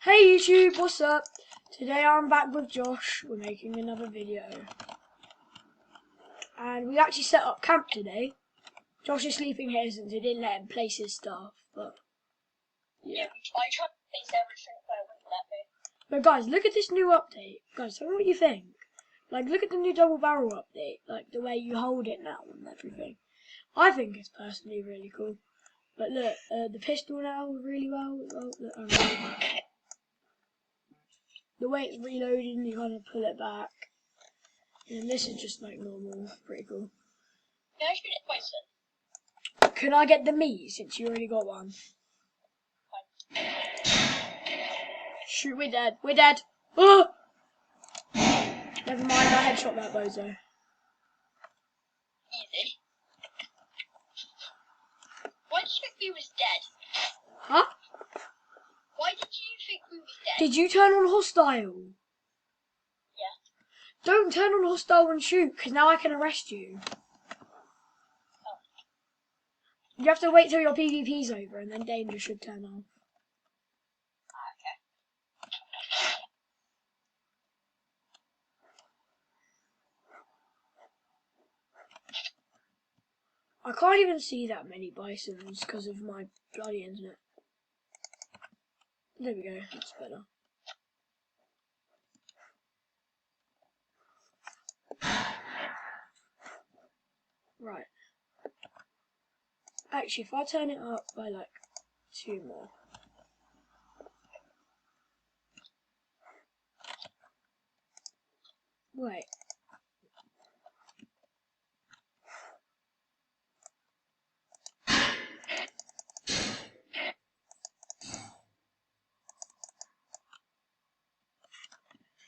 Hey YouTube, what's up? Today I'm back with Josh. We're making another video. And we actually set up camp today. Josh is sleeping here since we didn't let him place his stuff, but yeah. I tried to place everything, but it wouldn't let me. But guys, look at this new update. Guys, tell me what you think. Like, look at the new double barrel update. Like, the way you hold it now and everything. I think it's personally really cool. But look, the pistol now really well. Look, the way it's reloading, you kind of pull it back. And this is just like normal, pretty cool. Can I shoot it bison? Can I get the meat since you already got one? Fine. Shoot, we're dead. We're dead. Oh! Never mind, I headshot that bozo. Easy. Why did you think we was dead? Huh? Why did you think we was dead? Did you turn on hostile? Yeah. Don't turn on hostile and shoot, because now I can arrest you. Oh. You have to wait till your PvP's over, and then danger should turn off. Okay. I can't even see that many bisons because of my bloody internet. There we go, that's better. Right. Actually, if I turn it up by like 2 more. Wait.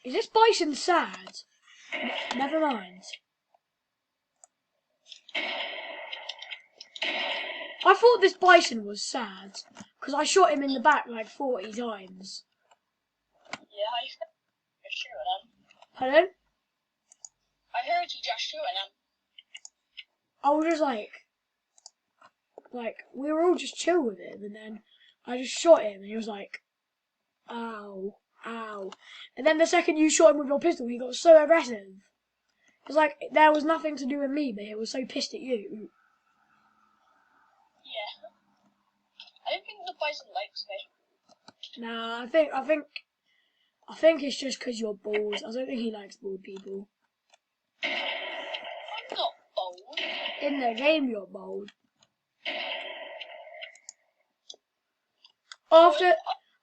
Is this bison sad? Never mind. I thought this bison was sad, because I shot him in the back like 40 times. Yeah, I heard you just shooting him. Pardon? I heard you just shooting him. I was just like, we were all just chill with him, and then I just shot him, and he was like, ow, ow. And then the second you shot him with your pistol, he got so aggressive. It's like, there was nothing to do with me, but he was so pissed at you. Yeah. I don't think the bison likes me. Nah, I think it's just because you're bald. I don't think he likes bald people. I'm not bold. In the game, you're bald.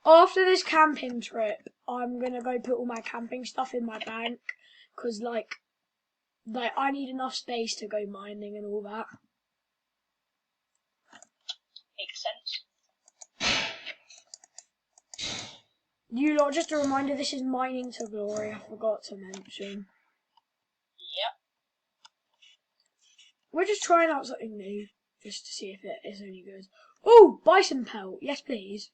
After this camping trip, I'm gonna go put all my camping stuff in my bank, cause like I need enough space to go mining and all that. Makes sense. You lot, just a reminder, this is Mining to Glory. I forgot to mention. Yep. We're just trying out something new, just to see if it is any good. Oh, bison pelt. Yes, please.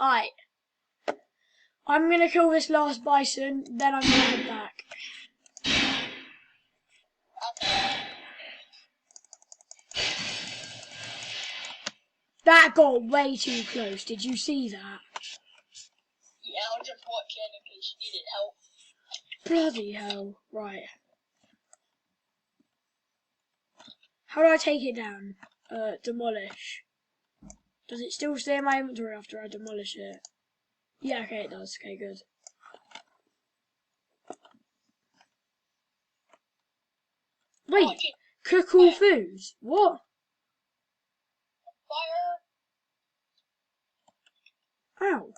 Alright. I'm gonna kill this last bison, then I'm gonna head back. Okay. That got way too close. Did you see that? Yeah, I was just watching in case you needed help. Bloody hell. Right. How do I take it down? Demolish. Does it still stay in my inventory after I demolish it? Yeah, okay, it does. Okay, good. Wait, cook all foods? What? Fire. Ow.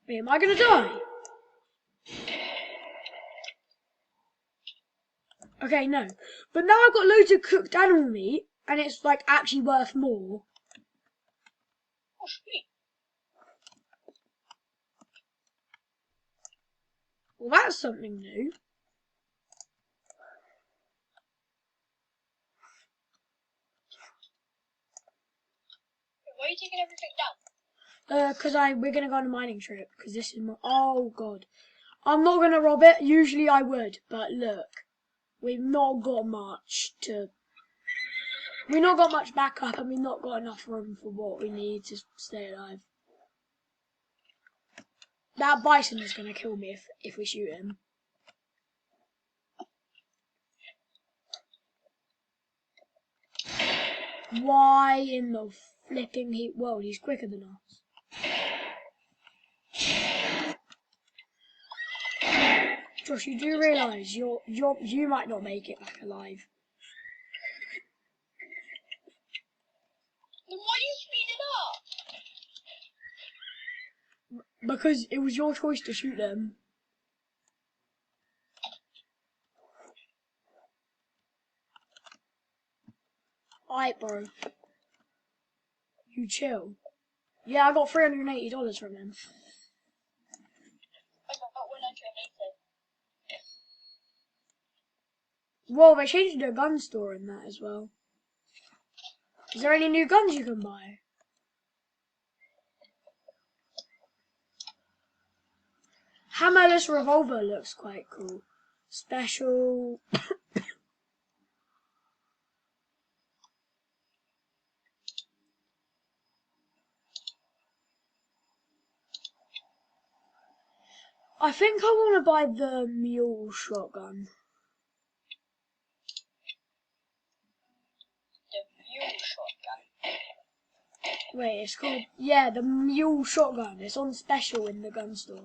Wait, am I gonna die? Okay, no. But now I've got loads of cooked animal meat, and it's like actually worth more. Oh, sweet. Well, that's something new. Why are you taking everything down? Because we're gonna go on a mining trip. Because this is my... Oh, God. I'm not gonna rob it. Usually I would, but look. we've not got much to... We've not got much backup, and we've not got enough room for what we need to stay alive. That bison is going to kill me if we shoot him. Why in the flipping world? He's quicker than us. Josh, you do realise you might not make it back alive. Then why are you speeding up? Because it was your choice to shoot them. Alright, bro. You chill. Yeah, I got $380 from him. I got 180. Well, they changed the gun store in that as well. Is there any new guns you can buy? Hammerless revolver looks quite cool. Special. I think I want to buy the mule shotgun. The mule shotgun. Wait, it's called... Yeah, the mule shotgun. It's on special in the gun store. I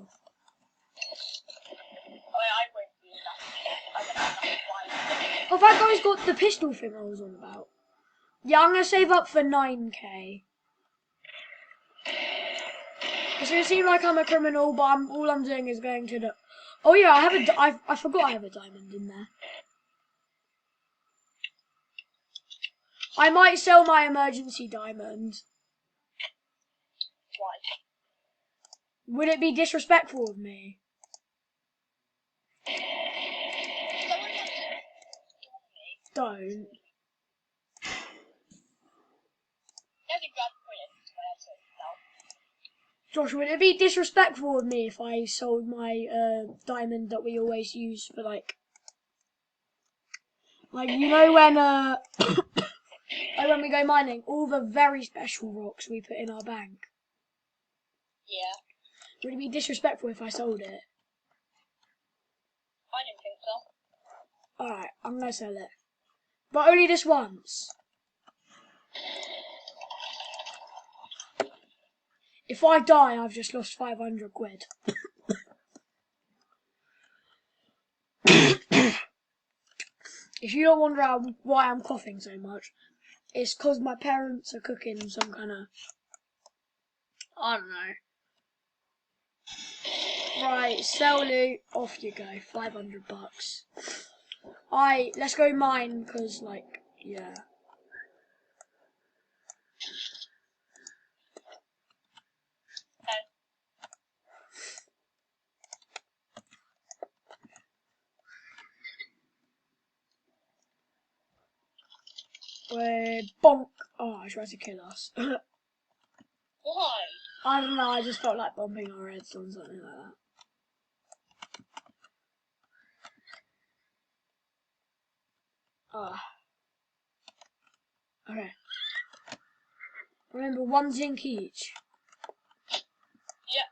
won't do that. I don't have enough. Oh, that guy's got the pistol thing I was on about. Yeah, I'm going to save up for 9k. It's going to seem like I'm a criminal, but all I'm doing is going to the... Oh yeah, I forgot I have a diamond in there. I might sell my emergency diamond. Why? Would it be disrespectful of me? Someone wants to kill me. Don't. There's a gun pointed to my head now. Josh, would it be disrespectful of me if I sold my diamond that we always use for like you know when like when we go mining, all the very special rocks we put in our bank? Yeah. Would it be disrespectful if I sold it? I didn't think so. Alright, I'm gonna sell it. But only this once. If I die, I've just lost 500 quid. If you don't wonder why I'm coughing so much, it's because my parents are cooking some kind of... I don't know. Right, sell loot, off you go, 500 bucks. Let's go mine, because, like, yeah. We're bonk. Oh, I tried to kill us. Why? I don't know, I just felt like bombing our heads on something like that. Okay. Remember, 1 zinc each. Yeah.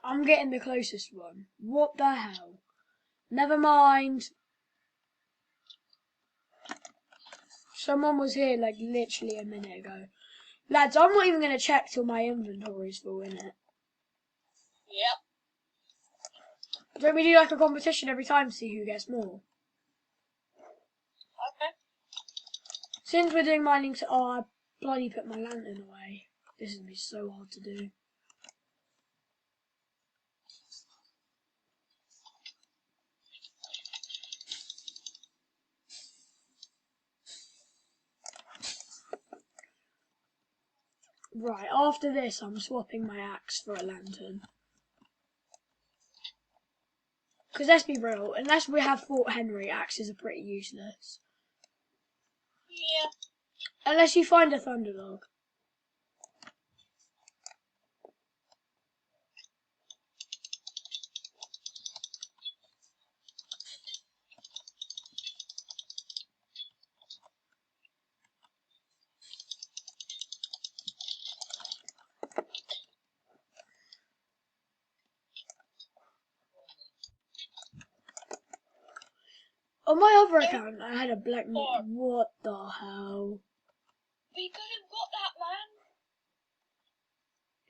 I'm getting the closest one. What the hell? Never mind. Someone was here like literally a minute ago. Lads, I'm not even going to check till my inventory's full, innit? Yep. Don't we do like a competition every time to see who gets more? Okay. Since we're doing mining, I bloody put my lantern away. This is going to be so hard to do. Right, after this, I'm swapping my axe for a lantern. Because let's be real, unless we have Fort Henry, axes are pretty useless. Yeah. Unless you find a thunderdog. On my other account, I had a black... What the hell? We could have got that, man.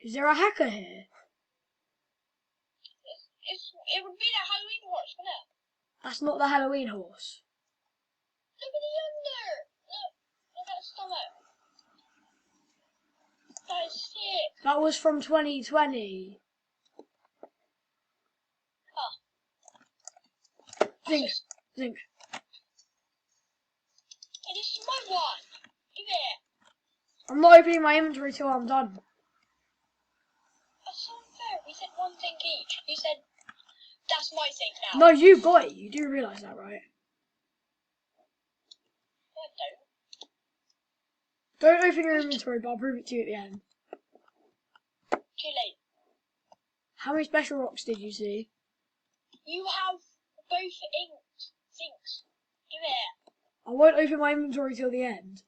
Is there a hacker here? It would be the Halloween horse, wouldn't it? That's not the Halloween horse. Look at the under. Look at his stomach. That is sick. That was from 2020. Oh. Zinc. Hey, this is my one. Give it. I'm not opening my inventory till I'm done. That's so unfair. We said one thing each. He said, that's my thing now. No, you got it. You do realise that, right? I don't. Don't open your inventory, but I'll prove it to you at the end. Too late. How many special rocks did you see? You have both things. Give it. I won't open my inventory till the end.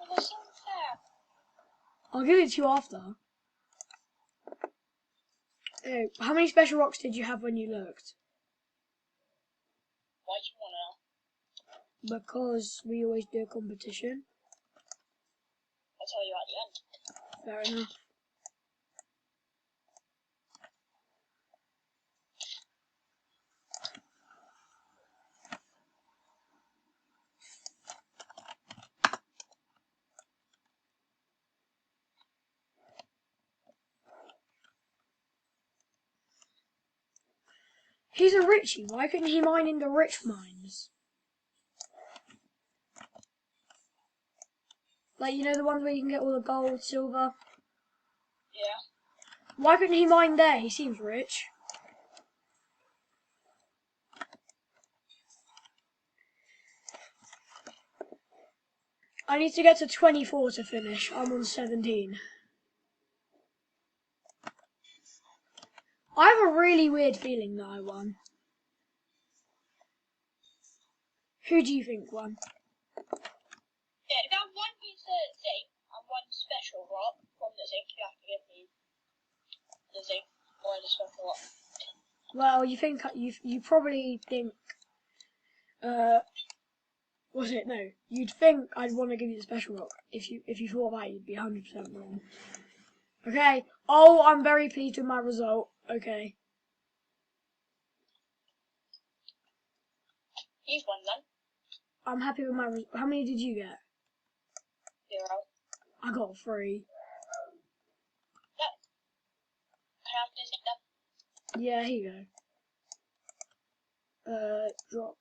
Well, that's so unfair. I'll give it to you after. How many special rocks did you have when you looked? Why do you want to know? Because we always do a competition. I'll tell you at the end. Fair enough. He's a richie. Why couldn't he mine in the rich mines? Like, you know, the ones where you can get all the gold, silver? Yeah. Why couldn't he mine there? He seems rich. I need to get to 24 to finish. I'm on 17. I have a really weird feeling that I won. Who do you think won? Yeah, if you have one piece of zinc and one special rock from the zinc, you have to give me the zinc or the special rock. Well, you probably think was it? No, you'd think I'd want to give you the special rock. If you thought that, you'd be 100% wrong. Okay. Oh, I'm very pleased with my result. Okay. You've won then. I'm happy with my result. How many did you get? 0. I got 3. Yeah. Can I have this zinc then? Yeah, here you go. Drop.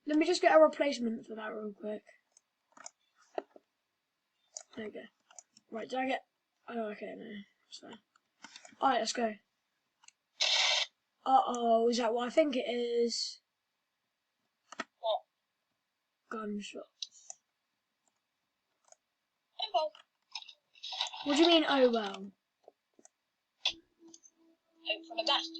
Let me just get a replacement for that real quick. There you go. Right, did I get... Oh, okay, no. So. Alright, let's go. Uh-oh, is that what I think it is? What? Gunshot. Oh well. What do you mean, oh well? Hope for the best.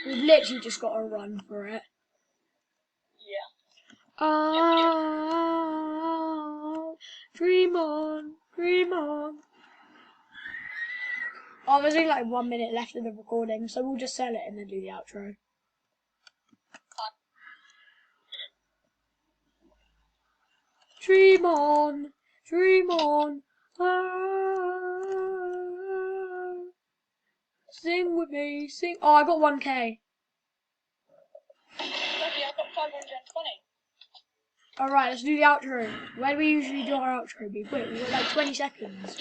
We've literally just got to run for it. Yeah. Oh, dream on, dream on. Oh, there's only like 1 minute left of the recording, so we'll just sell it and then do the outro. Dream on, dream on. Ah, sing with me, sing. Oh, I got 1K. Lucky, I've got 520. Alright, let's do the outro. Where do we usually do our outro? Be quick, we've got like 20 seconds.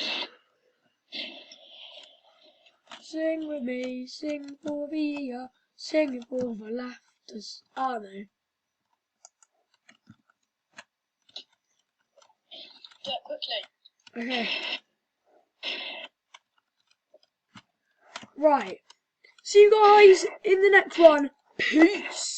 Sing with me, sing for the year, sing for the laughter. Oh no. Do it quickly. Okay. Right. See you guys in the next one. Peace.